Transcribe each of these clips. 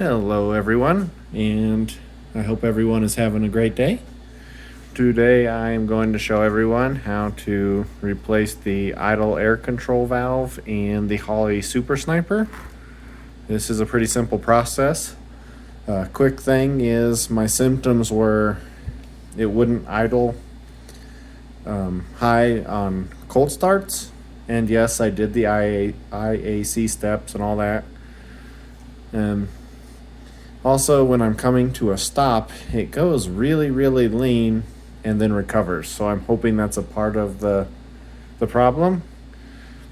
Hello, everyone, and I hope everyone is having a great day. Today, I am going to show everyone how to replace the idle air control valve in the Holley Super Sniper. This is a pretty simple process. Quick thing is, my symptoms were it wouldn't idle high on cold starts, and yes, I did the IAC steps and all that. Also, when I'm coming to a stop, it goes really, really lean and then recovers. So I'm hoping that's a part of the problem.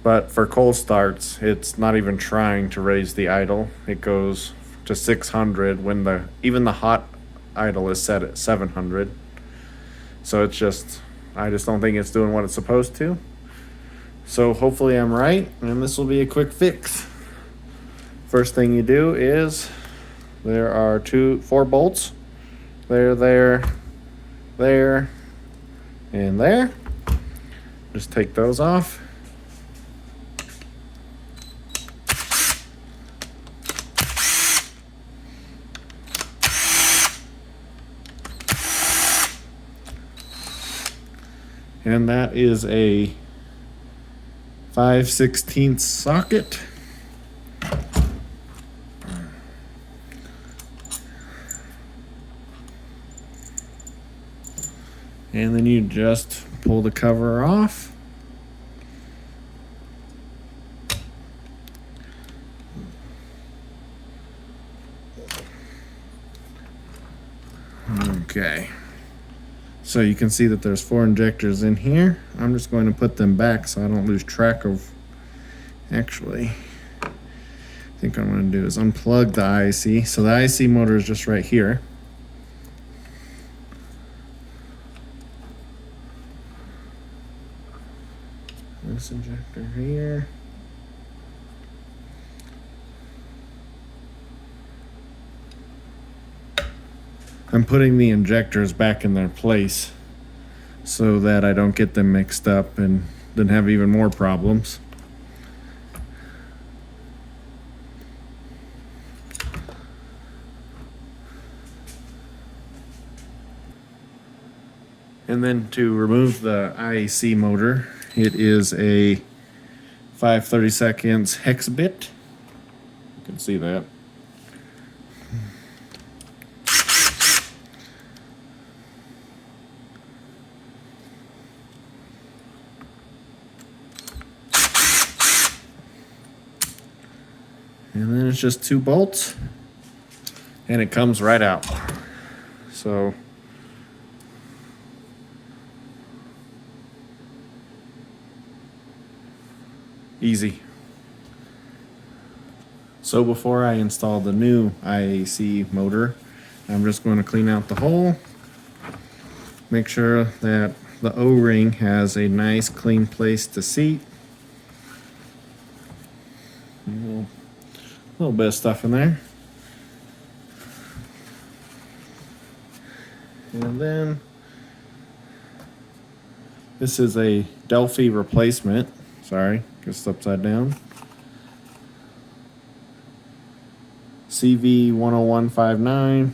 But for cold starts, it's not even trying to raise the idle. It goes to 600 when even the hot idle is set at 700. So I just don't think it's doing what it's supposed to. So hopefully I'm right, and this will be a quick fix. First thing you do is there are 4 bolts. There, and there. Just take those off. And that is a 5/16 socket. And then you just pull the cover off. Okay. So you can see that there's 4 injectors in here. I'm just going to put them back so I don't lose track of. Actually, I think what I'm going to do is unplug the IAC. So the IEC motor is just right here. This injector here. I'm putting the injectors back in their place so that I don't get them mixed up and then have even more problems. And then to remove the IAC motor, it is a 5/32 hex bit. You can see that. And then it's just 2 bolts, and it comes right out. So easy. So before I install the new IAC motor, I'm just going to clean out the hole, make sure that the O-ring has a nice clean place to seat. A little bit of stuff in there. And then this is a Delphi replacement. Sorry, just upside down. CV10159.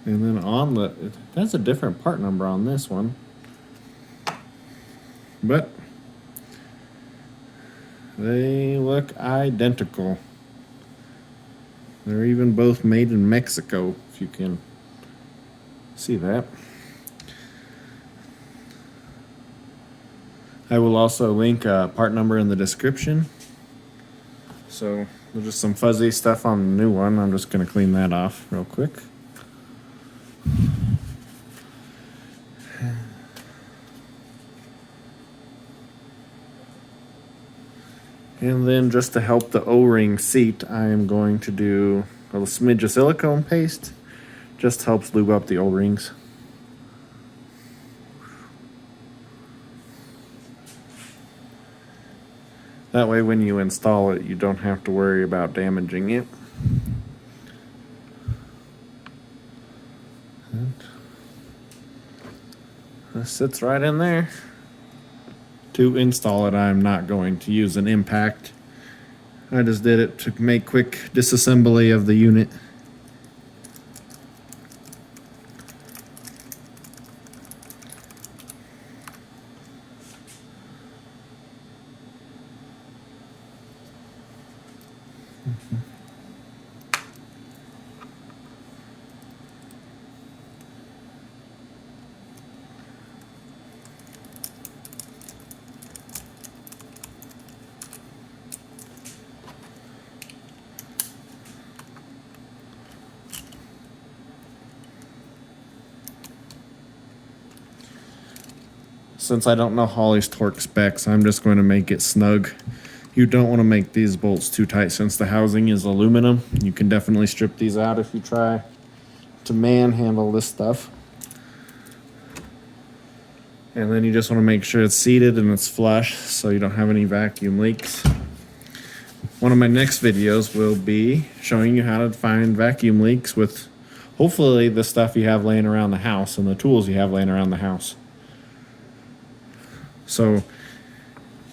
And then that's a different part number on this one. But they look identical. They're even both made in Mexico, if you can see that. I will also link a part number in the description. So there's just some fuzzy stuff on the new one. I'm just going to clean that off real quick. And then just to help the O-ring seat, I am going to do a little smidge of silicone paste. Just helps lube up the O-rings. That way when you install it, you don't have to worry about damaging it. This sits right in there. To install it, I'm not going to use an impact. I just did it to make quick disassembly of the unit. Since I don't know Holley's torque specs, I'm just going to make it snug. You don't want to make these bolts too tight since the housing is aluminum. You can definitely strip these out if you try to manhandle this stuff. And then you just want to make sure it's seated and it's flush so you don't have any vacuum leaks. One of my next videos will be showing you how to find vacuum leaks with hopefully the stuff you have laying around the house and the tools you have laying around the house. So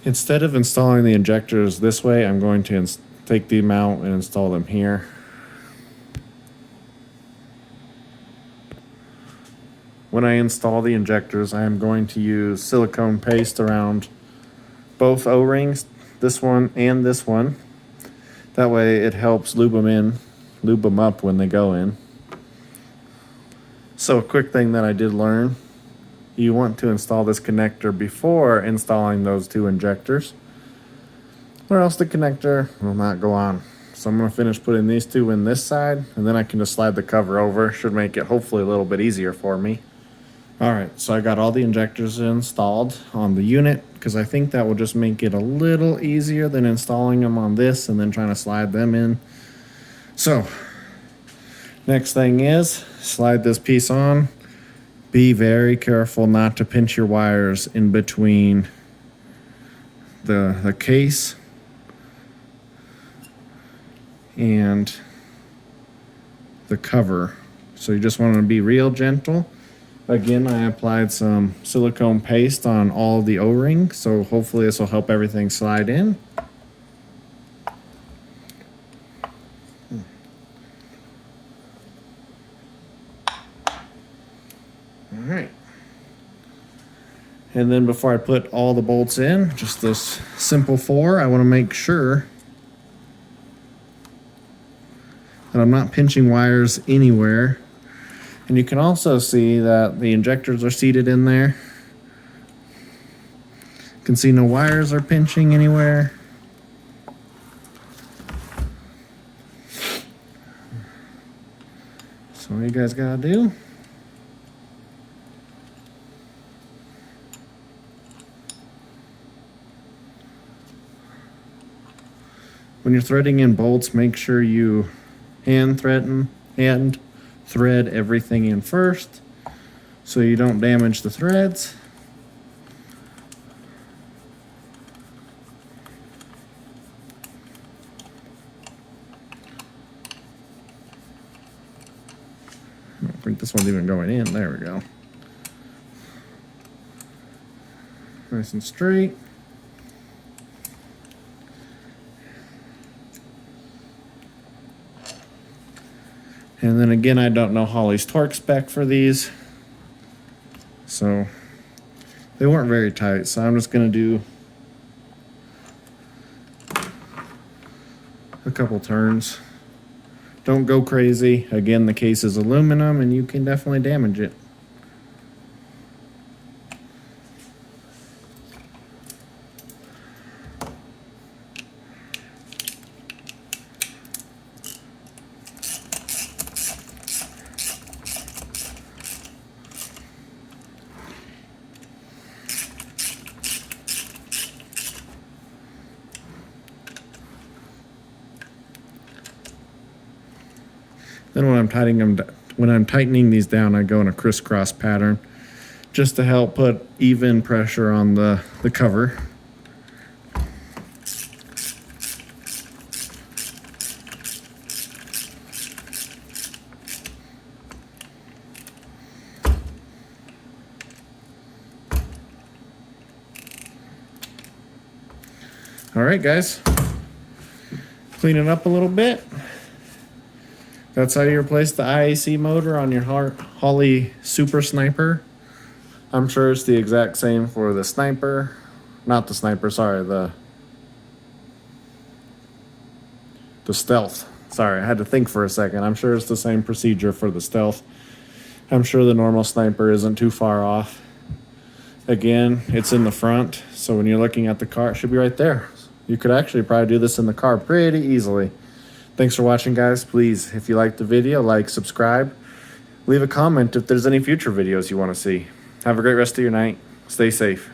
instead of installing the injectors this way, I'm going to take them out and install them here. When I install the injectors, I am going to use silicone paste around both O-rings, this one and this one. That way it helps lube them up when they go in. So a quick thing that I did learn, you want to install this connector before installing those two injectors, or else the connector will not go on. So I'm going to finish putting these two in this side, and then I can just slide the cover over. Should make it hopefully a little bit easier for me. Alright, so I got all the injectors installed on the unit, because I think that will just make it a little easier than installing them on this and then trying to slide them in. So, next thing is, slide this piece on. Be very careful not to pinch your wires in between the case and the cover. So you just want to be real gentle. Again, I applied some silicone paste on all the O-rings, so hopefully this will help everything slide in. Alright. And then before I put all the bolts in, just this simple 4, I want to make sure that I'm not pinching wires anywhere. And you can also see that the injectors are seated in there. You can see no wires are pinching anywhere. So what you guys gotta do, when you're threading in bolts, make sure you hand thread everything in first so you don't damage the threads. I don't think this one's even going in. There we go. Nice and straight. And then again, I don't know Holley's torque spec for these, so they weren't very tight, so I'm just going to do a couple turns. Don't go crazy. Again, the case is aluminum and you can definitely damage it. Then when I'm tightening these down, I go in a crisscross pattern just to help put even pressure on the cover. All right, guys. Clean it up a little bit. That's how you replace the IAC motor on your Holley Super Sniper. I'm sure it's the exact same for the Sniper. Not the Sniper, sorry, the Stealth. Sorry, I had to think for a second. I'm sure it's the same procedure for the Stealth. I'm sure the normal Sniper isn't too far off. Again, it's in the front, so when you're looking at the car, it should be right there. You could actually probably do this in the car pretty easily. Thanks for watching, guys. Please, if you liked the video, like, subscribe. Leave a comment if there's any future videos you want to see. Have a great rest of your night. Stay safe.